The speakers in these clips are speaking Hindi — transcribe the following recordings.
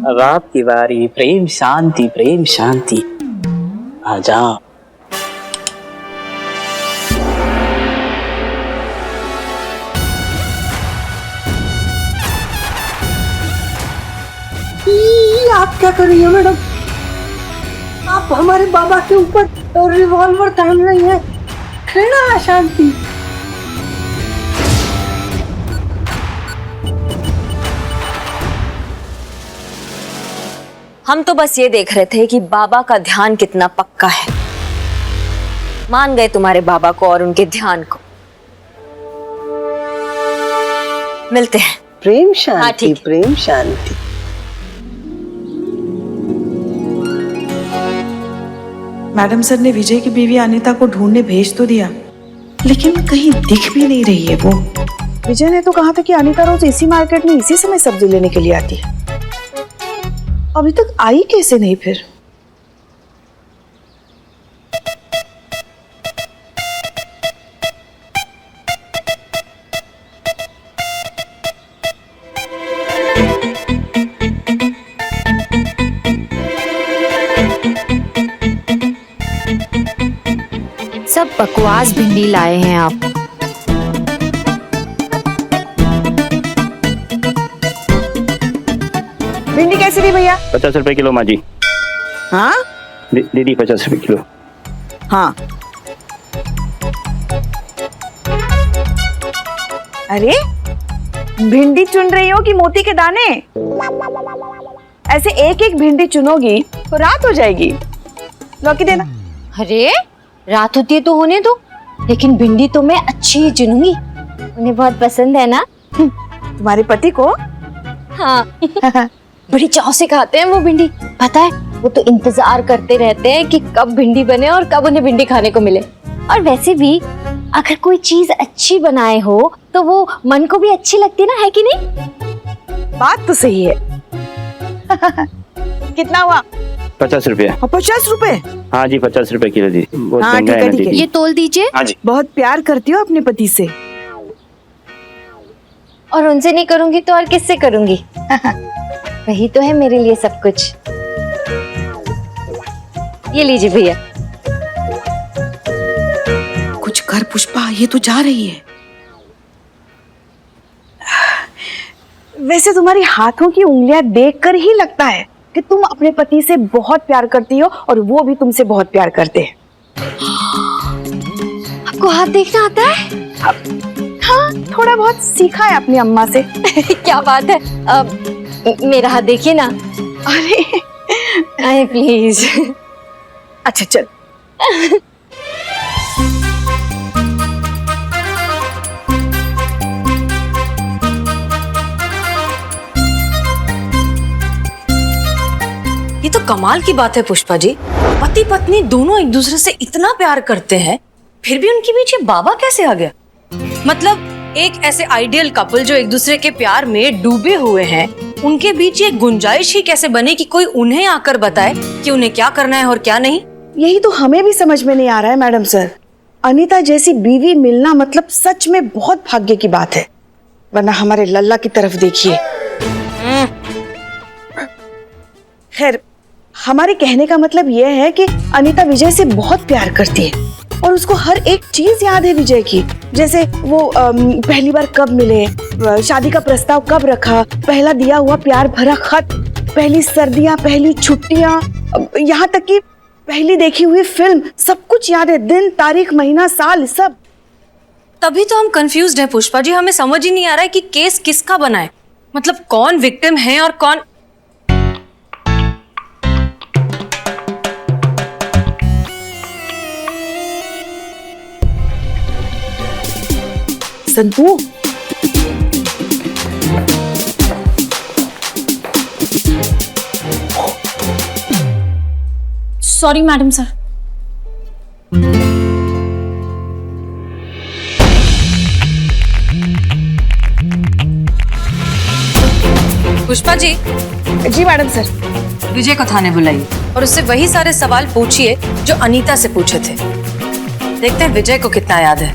अब आपकी बारी। प्रेम शांति, प्रेम शांति। आ जाओ। आप क्या कर रही हो मैडम? आप हमारे बाबा के ऊपर रिवॉल्वर तान रही हैं। खड़ा शांति। हम तो बस ये देख रहे थे कि बाबा का ध्यान कितना पक्का है। मान गए तुम्हारे बाबा को और उनके ध्यान को। मिलते हैं। प्रेम हाँ, शांति, ठीक है। प्रेम शांति। मैडम सर ने विजय की बीवी अनीता को ढूंढने भेज तो दिया, लेकिन कहीं दिख भी नहीं रही है वो। विजय ने तो कहा था कि अनीता रोज इसी मार्केट में इसी समय सब्जी लेने के लिए आती है। अभी तक आई कैसे नहीं फिर? सब बकवास भिंडी लाए हैं आप। भिंडी कैसे दी भैया? 50 रुपए किलो माँ जी। हाँ दीदी 50 रुपए किलो। हाँ। अरे भिंडी चुन रही हो कि मोती के दाने? ऐसे एक एक भिंडी चुनोगी तो रात हो जाएगी। लौकी देना। अरे रात होती है तो होने दो, लेकिन भिंडी तो मैं अच्छी ही चुनूंगी। उन्हें बहुत पसंद है ना। तुम्हारे पति को? हाँ बड़ी चाव से खाते हैं वो भिंडी। पता है वो तो इंतजार करते रहते हैं कि कब भिंडी बने और कब उन्हें भिंडी खाने को मिले। और वैसे भी अगर कोई चीज अच्छी बनाए हो तो वो मन को भी अच्छी लगती है ना, है कि नहीं? बात तो सही है। कितना हुआ? 50 रुपए। 50 रुपए? हाँ जी 50 रुपए किलो जी। बहुत हाँ, महंगा ठीक है है, ना ठीक है। दीदी। ये तोल दीजिए। हाँ जी। बहुत प्यार करती हो अपने पति से। और उनसे नहीं करूंगी तो और किससे करूंगी? वही तो है मेरे लिए सब कुछ। ये लीजिए भैया। कुछ कर पुष्पा, ये तो जा रही है। वैसे तुम्हारी हाथों की उंगलियां देखकर ही लगता है कि तुम अपने पति से बहुत प्यार करती हो और वो भी तुमसे बहुत प्यार करते हैं। आपको हाथ देखना आता है? हाँ, थोड़ा बहुत सीखा है अपनी अम्मा से। क्या बात है। मेरा हाथ देखिए ना। अरे अरे प्लीज। अच्छा चल। ये तो कमाल की बात है पुष्पा जी। पति पत्नी दोनों एक दूसरे से इतना प्यार करते हैं, फिर भी उनके बीच ये बाबा कैसे आ गया? मतलब एक ऐसे आइडियल कपल जो एक दूसरे के प्यार में डूबे हुए हैं, उनके बीच ये गुंजाइश ही कैसे बने कि कोई उन्हें आकर बताए कि उन्हें क्या करना है और क्या नहीं? यही तो हमें भी समझ में नहीं आ रहा है मैडम सर। अनीता जैसी बीवी मिलना मतलब सच में बहुत भाग्य की बात है। वरना हमारे लल्ला की तरफ देखिए। खैर, हमारे कहने का मतलब यह है कि अनीता विजय से बहुत प्यार करती है और उसको हर एक चीज याद है विजय की। जैसे वो पहली बार कब मिले, शादी का प्रस्ताव कब रखा, पहला दिया हुआ प्यार भरा खत, पहली सर्दियां, पहली छुट्टियां, यहाँ तक कि पहली देखी हुई फिल्म, सब कुछ याद है। दिन, तारीख, महीना, साल, सब। तभी तो हम कंफ्यूज्ड हैं पुष्पा जी। हमें समझ ही नहीं आ रहा है कि केस किसका बना है। मतलब कौन विक्टिम है और कौन। Santu, sorry madam sir. Pushpa ji. जी मैडम सर। विजय को थाने बुलाइए और उससे वही सारे सवाल पूछिए जो अनीता से पूछे थे। देखते हैं विजय को कितना याद है।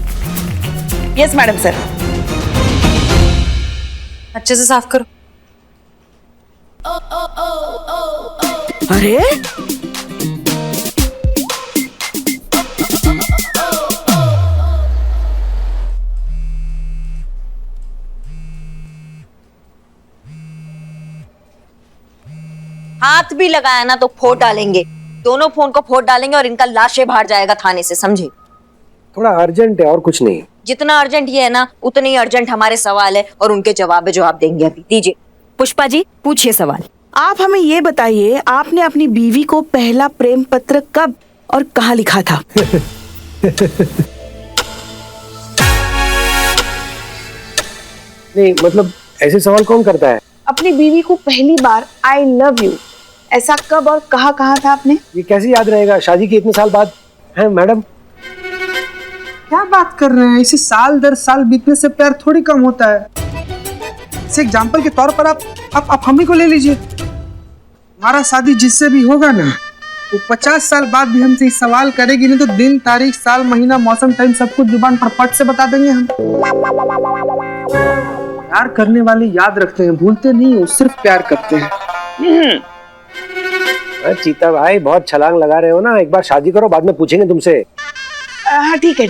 Yes madam sir. अच्छे से साफ करो। अरे हाथ भी लगाया ना तो फोड़ डालेंगे, दोनों फोन को फोड़ डालेंगे और इनका लाशें बाहर जाएगा थाने से, समझे? थोड़ा अर्जेंट है और कुछ नहीं। जितना अर्जेंट ये है ना उतने ही अर्जेंट हमारे सवाल है और उनके जवाब देंगे अभी। दीजिए पुष्पा जी, पूछिए सवाल। आप हमें ये बताइए, आपने अपनी बीवी को पहला प्रेम पत्र कब और कहाँ लिखा था? नहीं मतलब ऐसे सवाल कौन करता है? अपनी बीवी को पहली बार आई लव यू ऐसा कब और कहाँ कहा था आपने? ये कैसे याद रहेगा शादी के इतने साल बाद? है मैडम? क्या बात कर रहे हैं? इसे साल दर साल बीतने से प्यार थोड़ी कम होता है। इस एग्जाम्पल के तौर पर आप हम ही को ले लीजिए। हमारा शादी जिससे भी होगा ना, वो 50 साल बाद भी हमसे इस सवाल करेगी नहीं तो दिन तारीख साल महीना मौसम टाइम सब कुछ जुबान पर फट से बता देंगे हम। प्यार करने वाले याद रखते हैं, भूलते नहीं, वो सिर्फ प्यार करते हैं। चीता भाई बहुत छलांग लगा रहे हो ना, एक बार शादी करो बाद में पूछेंगे तुमसे। हाँ ठीक है।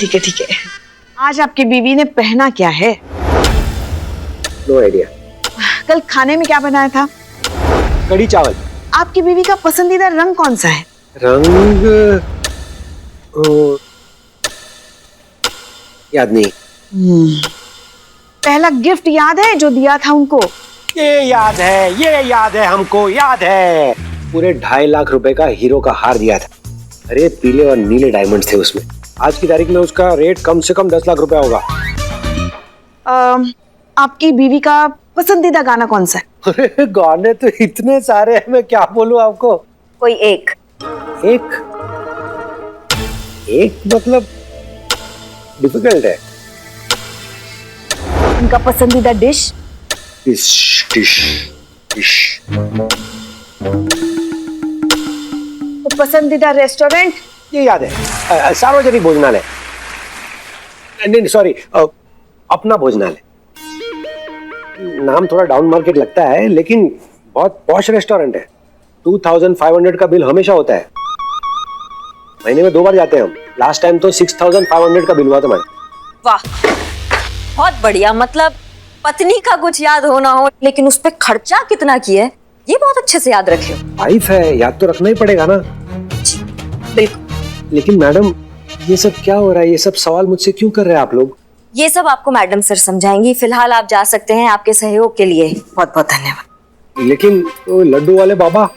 आज आपकी बीवी ने पहना क्या है? No idea. कल खाने में क्या बनाया था? कढ़ी चावल। आपकी बीवी का पसंदीदा रंग कौन सा है? रंग याद नहीं। पहला गिफ्ट याद है जो दिया था उनको? ये याद है हमको याद है। पूरे 2.5 लाख रुपए का हीरो का हार दिया था। अरे पीले और नीले डायमंड थे उसमें। आज की तारीख में उसका रेट कम से कम 10 लाख रुपया होगा। आपकी बीवी का पसंदीदा गाना कौन सा है? अरे गाने तो इतने सारे हैं, मैं क्या बोलूं आपको। कोई एक मतलब डिफिकल्ट है। उनका पसंदीदा डिश? डिश तो पसंदीदा रेस्टोरेंट? ये याद है, सार्वजनिक भोजनालय। नहीं सॉरी, अपना भोजनालय। नाम थोड़ा डाउन मार्केट लगता है लेकिन बहुत पॉश रेस्टोरेंट है। 2500 का बिल हमेशा होता है। महीने में 2 बार जाते हैं हम। लास्ट टाइम तो 6500 का बिल हुआ था हमारे। वाह बहुत बढ़िया। मतलब पत्नी का कुछ याद होना हो लेकिन उस पे खर्चा कितना किया है ये बहुत अच्छे से याद रखे हो। वाइफ है, याद तो रखना ही पड़ेगा ना। बिल्कुल। लेकिन मैडम ये सब क्या हो रहा है? ये सब सवाल मुझसे क्यों कर रहे हैं आप लोग? ये सब आपको मैडम सर समझाएंगी। फिलहाल आप जा सकते हैं। आपके सहयोग के लिए बहुत बहुत धन्यवाद। लेकिन वो लड्डू वाले बाबा?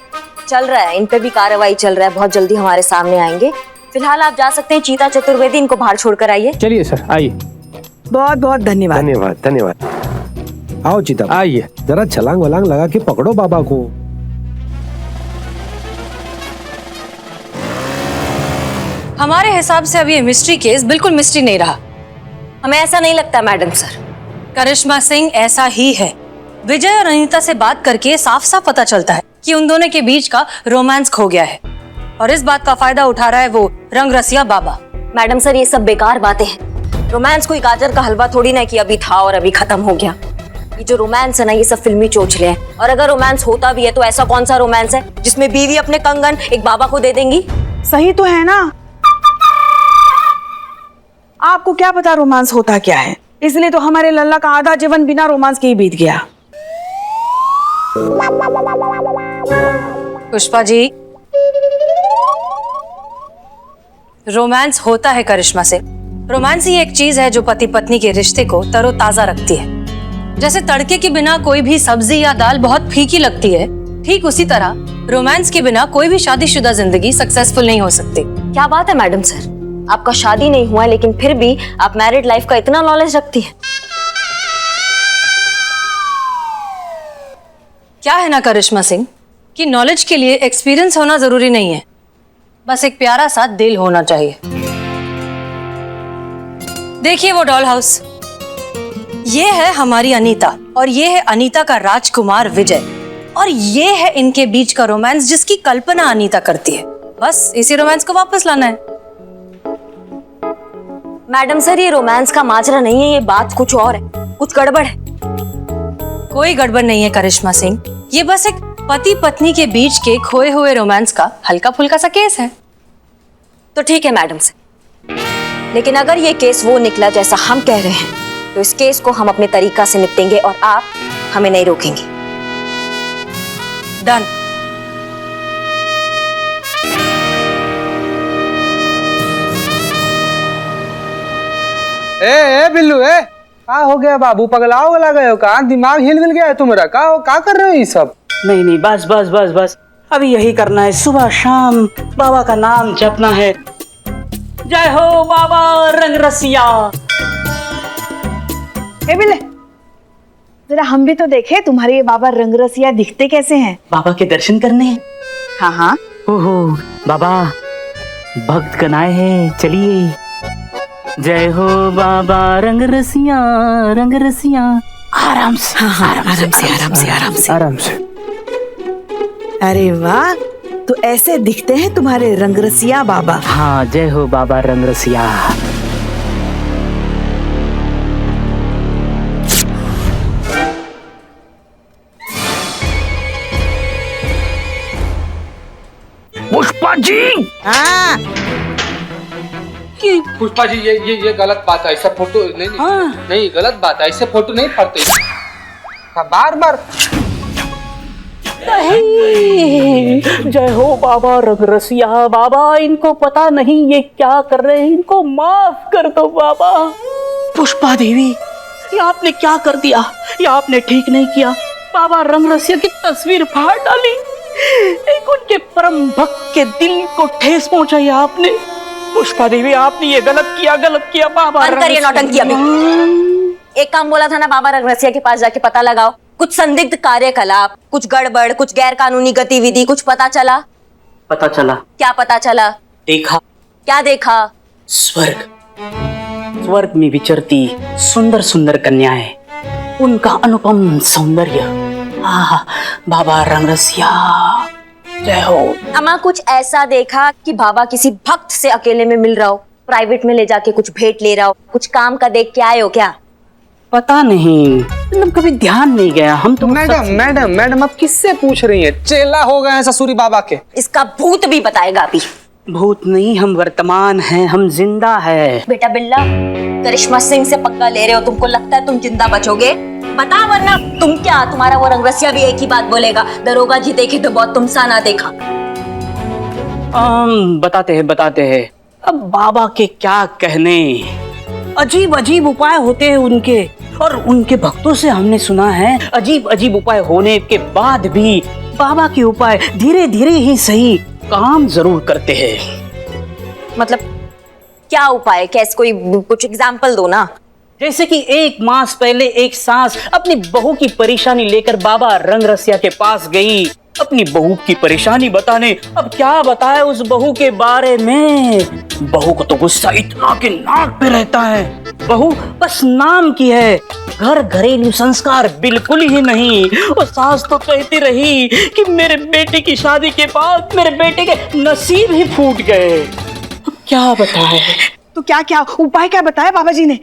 चल रहा है, इन पे भी कार्रवाई चल रहा है, बहुत जल्दी हमारे सामने आएंगे। फिलहाल आप जा सकते हैं। चीता चतुर्वेदी इनको बाहर छोड़ कर आइए। चलिए सर आइए। बहुत बहुत धन्यवाद। धन्यवाद। आओ चीता आइए। जरा छलांग वलांग लगा के पकड़ो बाबा को। हमारे हिसाब से अभी ये मिस्ट्री केस बिल्कुल मिस्ट्री नहीं रहा। हमें ऐसा नहीं लगता मैडम सर। करिश्मा सिंह ऐसा ही है। विजय और अनीता से बात करके साफ साफ पता चलता है कि उन दोनों के बीच का रोमांस खो गया है और इस बात का फायदा उठा रहा है वो रंग रसिया बाबा। मैडम सर ये सब बेकार बातें हैं। रोमांस कोई गाजर का हलवा थोड़ी ना कि अभी था और अभी खत्म हो गया। ये जो रोमांस है ना ये सब फिल्मी चोचले हैं। और अगर रोमांस होता भी है तो ऐसा कौन सा रोमांस है जिसमें बीवी अपने कंगन एक बाबा को दे देंगी? सही तो है ना। आपको क्या पता रोमांस होता क्या है? इसलिए तो हमारे लल्ला का आधा जीवन बिना रोमांस के ही बीत गया। पुष्पा जी, रोमांस होता है करिश्मा से। रोमांस ही एक चीज है जो पति पत्नी के रिश्ते को तरोताजा रखती है। जैसे तड़के के बिना कोई भी सब्जी या दाल बहुत फीकी लगती है, ठीक उसी तरह रोमांस के बिना कोई भी शादीशुदा जिंदगी सक्सेसफुल नहीं हो सकती। क्या बात है मैडम सर, आपका शादी नहीं हुआ लेकिन फिर भी आप मैरिड लाइफ का इतना नॉलेज रखती है। क्या है ना करिश्मा सिंह कि नॉलेज के लिए एक्सपीरियंस होना जरूरी नहीं है, बस एक प्यारा सा दिल होना चाहिए। देखिए वो डॉल हाउस, ये है हमारी अनीता और ये है अनीता का राजकुमार विजय और ये है इनके बीच का रोमांस जिसकी कल्पना अनीता करती है। बस इसी रोमांस को वापस लाना है। मैडम सर ये रोमांस का माजरा नहीं है, ये बात कुछ और है, कुछ गड़बड़ है। कोई गड़बड़ नहीं है करिश्मा सिंह, ये बस एक पति पत्नी के बीच के खोए हुए रोमांस का हल्का फुल्का सा केस है। तो ठीक है मैडम से, लेकिन अगर ये केस वो निकला जैसा हम कह रहे हैं तो इस केस को हम अपने तरीका से निपटेंगे और आप हमें नहीं रोकेंगे। डन। ए बिल्लू ए, का हो गया बाबू? पगलाओ गला गए हो? का दिमाग हिल मिल गया है तुम्हारा? का कर रहे हो ये सब? नहीं नहीं, बस बस बस बस, अभी यही करना है। सुबह शाम बाबा का नाम जपना है। जय हो बाबा रंग रसिया। ए बिल्ले, जरा हम भी तो देखे तुम्हारे ये बाबा रंगरसिया दिखते कैसे हैं। बाबा के दर्शन करने हैं। हाँ हाँ, ओहो बाबा, भक्त कनाए हैं, चलिए। जय हो बाबा रंग रसिया, रंग रसिया। आराम से, हाँ, आराम से। आराम से। अरे वाह, तो ऐसे दिखते हैं तुम्हारे रंगरसिया बाबा। हाँ, जय हो बाबा रंग रसिया। पुष्पा जी। हाँ, पुष्पा जी, ये गलत बात है। ऐसा फोटो नहीं, हाँ। नहीं गलत बात है। ऐसे फोटो नहीं पड़ते। बार बार जय हो बाबा रंग रसिया। बाबा, इनको पता नहीं ये क्या कर रहे हैं, इनको माफ कर दो बाबा। पुष्पा देवी, ये आपने क्या कर दिया? ये आपने ठीक नहीं किया। बाबा रंग रसिया की तस्वीर फाड़ डाली। एक उनके परम भक्त के दिल को ठेस पहुंचाई आपने। पुष्पा देवी, आपने ये गलत किया बाबा। बंद करिए नौटंकी अभी। एक काम बोला था ना, बाबा रंगरसिया के पास जाके पता लगाओ। कुछ संदिग्ध कार्यकलाप, कुछ गड़बड़, कुछ गैर कानूनी गतिविधि, कुछ पता चला? पता चला। क्या पता चला? देखा। क्या देखा? स्वर्ग में विचरती सुंदर सुंदर कन्याएं, उनका अनुपम सौंदर्य। आह, बाबा रंग रसिया, जय हो। अम्मा, कुछ ऐसा देखा कि बाबा किसी भक्त से अकेले में मिल रहा हो, प्राइवेट में ले जाके कुछ भेंट ले रहा हो, कुछ काम का देख के आए हो क्या? पता नहीं, मतलब कभी ध्यान नहीं गया। हम तो मैडम आप किससे पूछ रही हैं? चेला हो गए हैं ससुरी बाबा के। इसका भूत भी बताएगा अभी। भूत नहीं, हम वर्तमान हैं, हम जिंदा है। बेटा बिल्ला, करिश्मा सिंह से पक्का ले रहे हो? तुमको लगता है तुम जिंदा बचोगे? बता, वरना तुम क्या, तुम्हारा वो रंगरसिया भी एक ही बात बोलेगा, दरोगा जी देखे तो बहुत तुम सा ना देखा। बताते हैं। अब बाबा के क्या कहने, अजीब अजीब उपाय होते हैं उनके, और उनके भक्तों से हमने सुना है अजीब अजीब उपाय होने के बाद भी बाबा के उपाय धीरे धीरे ही सही काम जरूर करते हैं। मतलब क्या उपाय? कैसे? कोई कुछ एग्जाम्पल दो ना। जैसे कि 1 मास पहले एक सास अपनी बहू की परेशानी लेकर बाबा रंग रसिया के पास गई, अपनी बहू की परेशानी बताने। अब क्या बताए उस बहू के बारे में? बहू को तो गुस्सा इतना कि नाक पे रहता है। बहू बस नाम की है, घर घरेलू संस्कार बिल्कुल ही नहीं। और सास तो कहती रही कि मेरे बेटे की शादी के बाद मेरे बेटे के नसीब ही फूट गए। अब क्या बताए? तो क्या उपाय क्या बताया बाबा जी ने?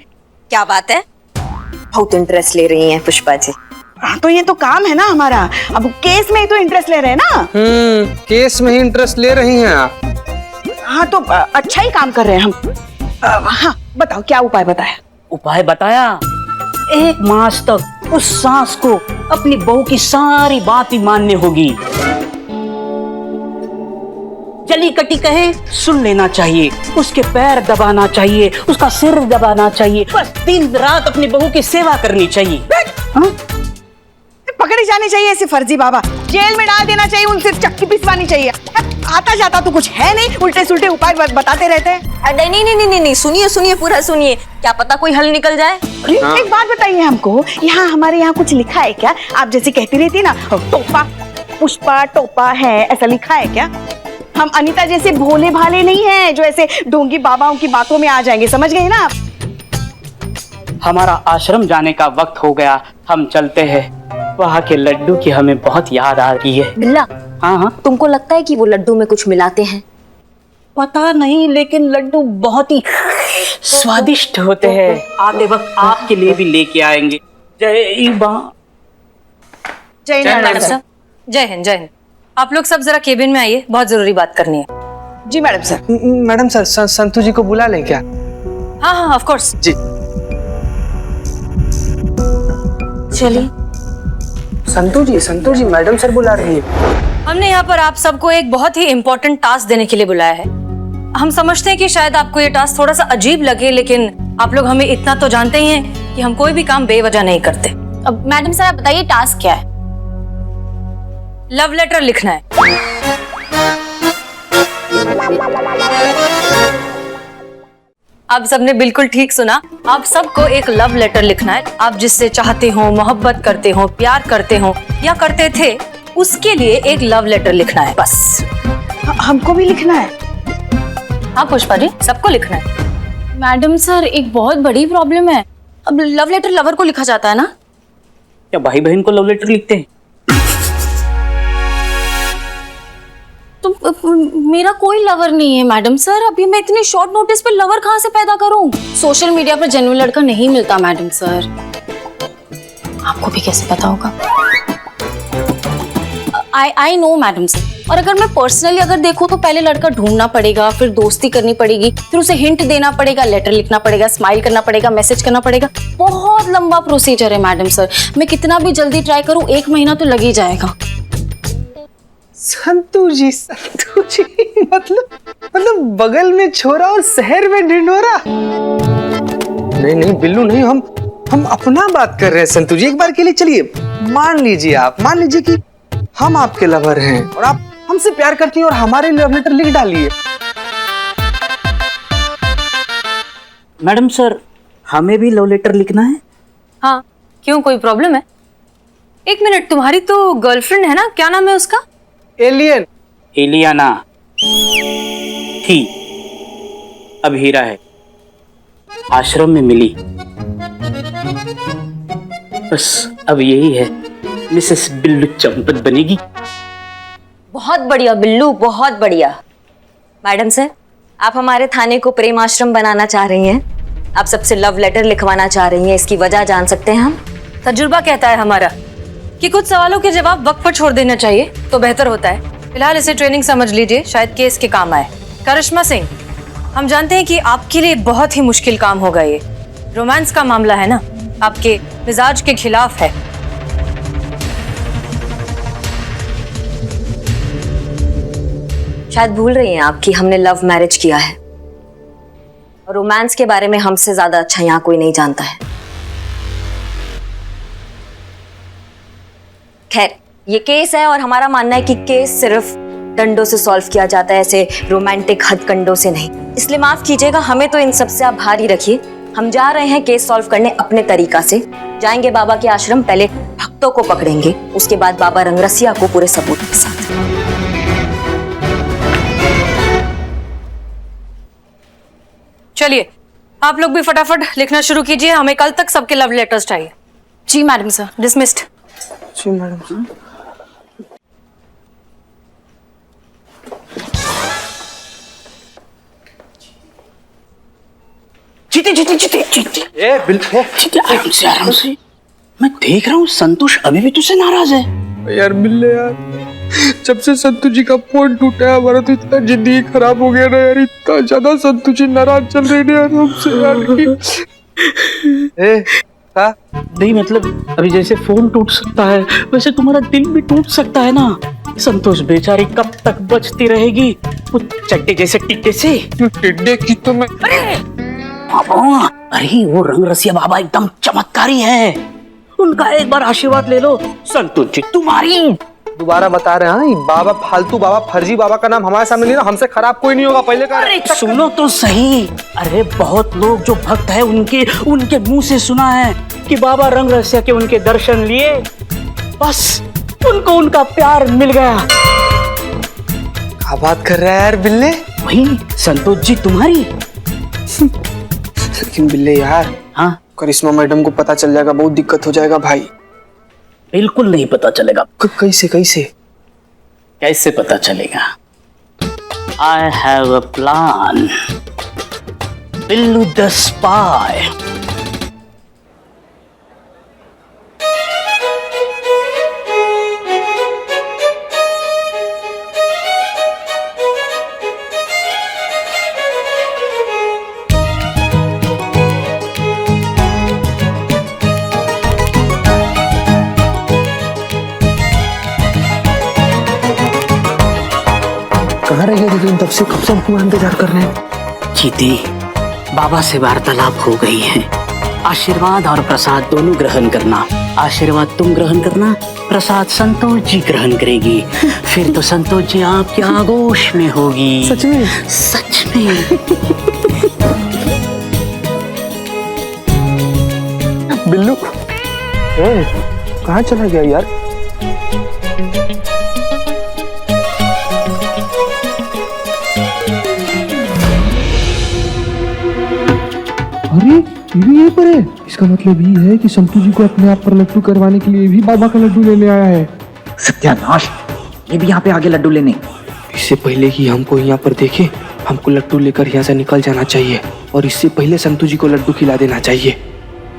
क्या बात है? बहुत इंटरेस्ट ले रही हैं पुष्पा जी। हाँ, तो ये तो काम है ना हमारा। अब केस में ही तो इंटरेस्ट ले रहे हैं ना। केस में ही इंटरेस्ट ले रही हैं आप। हाँ, तो अच्छा ही काम कर रहे हैं हम। हाँ, बताओ क्या उपाय बताया? उपाय बताया, 1 मास तक उस सास को अपनी बहू की सारी बातें माननी होगी। जली कटी कहे सुन लेना चाहिए, उसके पैर दबाना चाहिए, उसका सिर दबाना चाहिए, बस दिन रात अपनी बहू की सेवा करनी चाहिए। हाँ? पकड़े जाने चाहिए ऐसे फर्जी बाबा, जेल में डाल देना चाहिए, उनसे चक्की पिसवानी चाहिए। आता जाता तो कुछ है नहीं, उल्टे सुल्टे उपाय बताते रहते हैं। नहीं, सुनिए पूरा सुनिए, क्या पता कोई हल निकल जाए। एक बात बताइए हमको, यहाँ हमारे यहाँ कुछ लिखा है क्या? आप जैसे कहती रहती ना, टोपा पुष्पा टोपा है, ऐसा लिखा है क्या? हम अनीता जैसे भोले भाले नहीं हैं जो ऐसे ढोंगी बाबाओं की बातों में आ जाएंगे, समझ गए ना आप? हमारा आश्रम जाने का वक्त हो गया, हम चलते हैं। वहाँ के लड्डू की हमें बहुत याद आ रही है। बिल्ला, हाँ, तुमको लगता है कि वो लड्डू में कुछ मिलाते हैं? पता नहीं, लेकिन लड्डू बहुत ही स्वादिष्ट होते हैं। आते वक्त आपके लिए भी लेके आएंगे। जय मां। जय मैडम साहब, जय हिंद जय हिंद। आप लोग सब जरा केबिन में आइए, बहुत जरूरी बात करनी है। जी madam sir. Madam sir, Santu ji को बुला लें क्या? हाँ हाँ ऑफ कोर्स। जी। चलिए। संतू जी मैडम सर बुला रही है। हमने यहाँ पर आप सबको एक बहुत ही इम्पोर्टेंट टास्क देने के लिए बुलाया है। हम समझते हैं कि शायद आपको ये टास्क थोड़ा सा अजीब लगे, लेकिन आप लोग हमें इतना तो जानते ही हैं कि हम कोई भी काम बेवजह नहीं करते। अब मैडम सर आप बताइए टास्क क्या है? लव लेटर लिखना है। आप सबने बिल्कुल ठीक सुना, आप सबको एक लव लेटर लिखना है। आप जिससे चाहते हो, मोहब्बत करते हो, प्यार करते हो या करते थे, उसके लिए एक लव लेटर लिखना है बस। हमको भी लिखना है? हाँ पुष्पा जी, सबको लिखना है। मैडम सर एक बहुत बड़ी प्रॉब्लम है। अब लव लेटर लवर को लिखा जाता है ना? क्या भाई बहन को लव लेटर लिखते हैं? तो मेरा कोई लवर नहीं है मैडम सर। अभी मैं इतने शॉर्ट नोटिस पे लवर कहाँ से पैदा करूं? सोशल मीडिया पर जेन्युइन लड़का नहीं मिलता मैडम सर। आपको भी कैसे पता होगा? I know madam sir. और अगर मैं पर्सनली अगर देखूं तो पहले लड़का ढूंढना पड़ेगा, फिर दोस्ती करनी पड़ेगी, फिर उसे हिंट देना पड़ेगा, लेटर लिखना पड़ेगा, स्माइल करना पड़ेगा, मैसेज करना पड़ेगा। बहुत लंबा प्रोसीजर है मैडम सर। मैं कितना भी जल्दी ट्राई करूं 1 महीना तो लग ही जाएगा। संतू जी मतलब बगल में छोरा और शहर में ढिंढोरा। नहीं बिल्लू नहीं, हम अपना बात कर रहे हैं संतू जी। एक बार के लिए चलिए मान लीजिए कि हम आपके लवर हैं और आप हमसे प्यार करती हैं और हमारे लव लेटर लिख डालिए। मैडम सर हमें भी लव लेटर लिखना है। हाँ क्यों, कोई प्रॉब्लम है? एक मिनट, तुम्हारी तो गर्लफ्रेंड है ना, क्या नाम है उसका? एलियन। एलियाना थी, अब हीरा है। आश्रम में मिली, बस अब यही है, मिसेस बिल्लू चंपत बनेगी। बहुत बढ़िया बिल्लू, बहुत बढ़िया। मैडम सर, आप हमारे थाने को प्रेम आश्रम बनाना चाह रही हैं। आप सबसे लव लेटर लिखवाना चाह रही हैं, इसकी वजह जान सकते हैं हम? तजुर्बा कहता है हमारा कि कुछ सवालों के जवाब वक्त पर छोड़ देना चाहिए तो बेहतर होता है। फिलहाल इसे ट्रेनिंग समझ लीजिए, शायद केस के काम आए। करिश्मा सिंह, हम जानते हैं कि आपके लिए बहुत ही मुश्किल काम होगा ये। रोमांस का मामला है ना, आपके मिजाज के खिलाफ है। शायद भूल रही हैं आप कि हमने लव मैरिज किया है और रोमांस के बारे में हमसे ज्यादा अच्छा यहाँ कोई नहीं जानता है। खैर, ये केस है और हमारा मानना है कि केस सिर्फ डंडों से सॉल्व किया जाता है, ऐसे रोमांटिक हथकंडों से नहीं। इसलिए माफ कीजिएगा, हमें तो इन सबसे आप भारी रखिए। हम जा रहे हैं केस सॉल्व करने अपने तरीका से। जाएंगे बाबा के आश्रम, पहले भक्तों को पकड़ेंगे, उसके बाद बाबा रंगरसिया को पूरे सबूत के साथ। चलिए आप लोग भी फटाफट लिखना शुरू कीजिए, हमें कल तक सबके लव लेटर्स चाहिए। जी मैडम सर। डिसमिस्ड। जी मैडम। जीते ए बिल्कुल आराम से। मैं देख रहा हूँ संतोष अभी भी तुझसे नाराज है। यार बिल्ले यार, जब से संतू जी का फोन टूटा है हमारा तो इतना जिंदगी खराब हो गया ना यार। इतना ज्यादा संतू जी नाराज चल रहे हैं यार हमसे यार। ए हाँ? नहीं मतलब अभी जैसे फोन टूट सकता है वैसे तुम्हारा दिल भी टूट सकता है ना। संतोष बेचारी कब तक बचती रहेगी वो चड्डे जैसे टिड्डे से। टिड्डे की तो मैं अरे वो रंग रसिया बाबा एकदम चमत्कारी है, उनका एक बार आशीर्वाद ले लो, संतोष जी तुम्हारी। दोबारा बता रहे हैं बाबा फालतू बाबा, फर्जी बाबा का नाम हमारे सामने लेना, हमसे खराब कोई नहीं होगा पहले का। अरे सुनो तो सही, अरे बहुत लोग जो भक्त है उनके मुंह से सुना है कि बाबा रंग रसिया के उनके दर्शन लिए, बस उनको उनका प्यार मिल गया। क्या बात कर रहा है यार बिल्ले? वही संतोष जी तुम्हारी। लेकिन बिल्ले यार, हाँ करिश्मा मैडम को पता चल जाएगा, बहुत दिक्कत हो जाएगा भाई। बिल्कुल नहीं पता चलेगा। कैसे कैसे कैसे पता चलेगा? I have a plan, Billu the spy. कहाँ रह गए लेकिन तब से कब से हमको इंतजार कर रहे हैं। चीती, बाबा से वार्तालाप हो गई है। आशीर्वाद और प्रसाद दोनों ग्रहण करना। आशीर्वाद तुम ग्रहण करना, प्रसाद संतोष जी ग्रहण करेगी। फिर तो संतोष जी आपके आगोश में होगी। सच में? सच में। बिल्लू कहाँ चला गया यार? अरे ये भी यहीं पर है। इसका मतलब ये है कि संतू जी को अपने आप पर लड्डू करवाने के लिए भी बाबा का लड्डू लेने आया है। सत्यानाश, ये भी यहाँ पे आगे लड्डू लेने। इससे पहले कि हमको यहाँ पर देखे, हमको लड्डू लेकर यहाँ से निकल जाना चाहिए और इससे पहले संतू जी को लड्डू खिला देना चाहिए।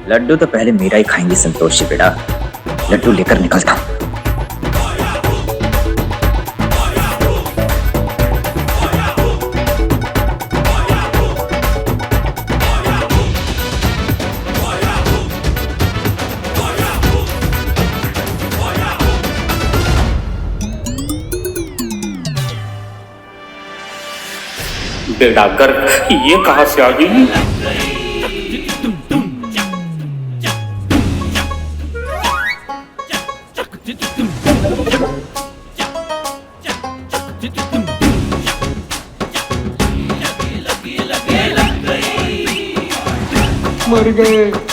लड्डू तो पहले मेरा ही खाएंगे संतोष जी बेटा। लड्डू लेकर निकलता हूँ। बेड़ा गर्क, ये कहाँ से आ गई? मर गए।